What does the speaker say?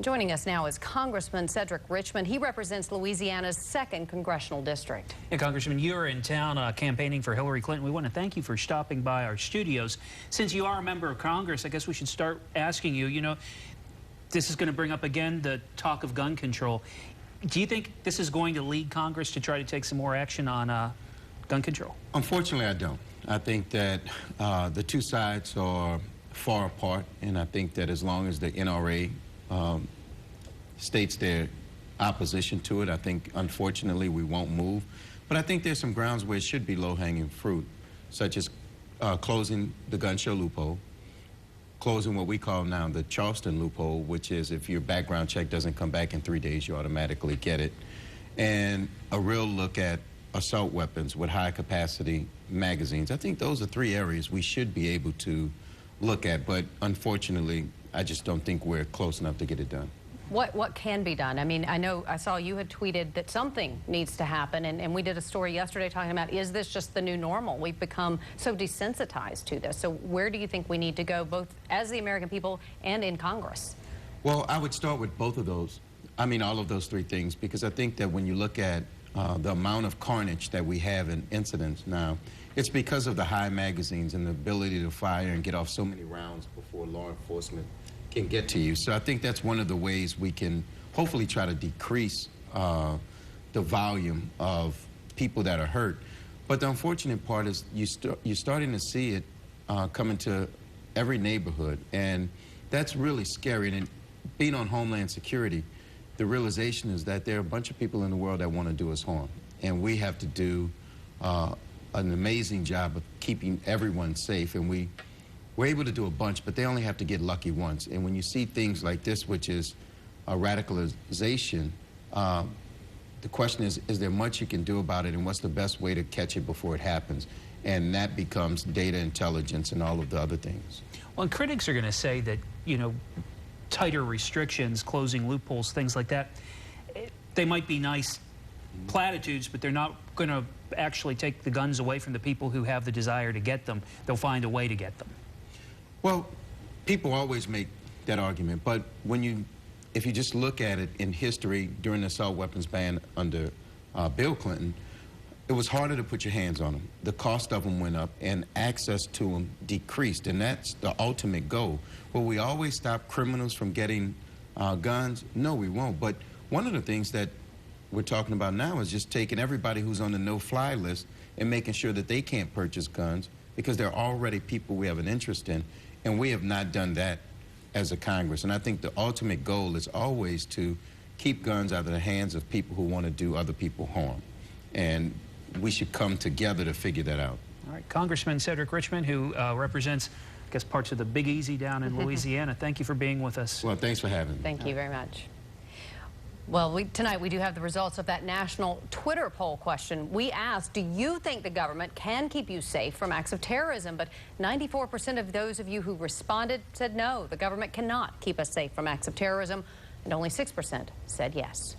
Joining us now is Congressman Cedric Richmond. He represents Louisiana's 2nd Congressional District. Yeah, Congressman, you're in town campaigning for Hillary Clinton. We want to thank you for stopping by our studios. Since you are a member of Congress, I guess we should start asking you, this is going to bring up again the talk of gun control. Do you think this is going to lead Congress to try to take some more action on gun control? Unfortunately, I don't. I think that the two sides are far apart, and I think that as long as the NRA states their opposition to it, I think, unfortunately, we won't move. But I think there's some grounds where it should be low-hanging fruit, such as closing the gun show loophole, closing what we call now the Charleston loophole, which is if your background check doesn't come back in 3 days, you automatically get it, and a real look at assault weapons with high-capacity magazines. I think those are 3 areas we should be able to look at, but unfortunately, I just don't think we're close enough to get it done. What can be done? I mean, I saw you had tweeted that something needs to happen, and we did a story yesterday talking about, is this just the new normal? We've become so desensitized to this. So where do you think we need to go, both as the American people and in Congress? Well, I would start with both of those. I mean, all of those 3 things, because I think that when you look at the amount of carnage that we have in incidents now, it's because of the high magazines and the ability to fire and get off so many rounds before law enforcement can get to you. So I think that's one of the ways we can hopefully try to decrease the volume of people that are hurt. But the unfortunate part is you're starting to see it come into every neighborhood, and that's really scary. And being on Homeland Security, the realization is that there are a bunch of people in the world that want to do us harm, and we have to do an amazing job of keeping everyone safe. And we're able to do a bunch, but they only have to get lucky once. And when you see things like this, which is a radicalization, the question is there much you can do about it, and what's the best way to catch it before it happens? And that becomes data intelligence and all of the other things. Well, and critics are going to say that, tighter restrictions, closing loopholes, things like that, they might be nice platitudes, but they're not going to actually take the guns away from the people who have the desire to get them. They'll find a way to get them. Well, people always make that argument, but if you just look at it in history during the assault weapons ban under Bill Clinton, it was harder to put your hands on them. The cost of them went up, and access to them decreased, and that's the ultimate goal. Will we always stop criminals from getting guns? No, we won't. But one of the things that we're talking about now is just taking everybody who's on the no-fly list and making sure that they can't purchase guns, because there are already people we have an interest in, and we have not done that as a Congress. And I think the ultimate goal is always to keep guns out of the hands of people who want to do other people harm. And we should come together to figure that out. All right, Congressman Cedric Richmond, who represents, I guess, parts of the Big Easy down in Louisiana. Thank you for being with us. Well, thanks for having me. Thank you very much. Well, tonight we do have the results of that national Twitter poll question. We asked, do you think the government can keep you safe from acts of terrorism? But 94% of those of you who responded said no, the government cannot keep us safe from acts of terrorism, and only 6% said yes.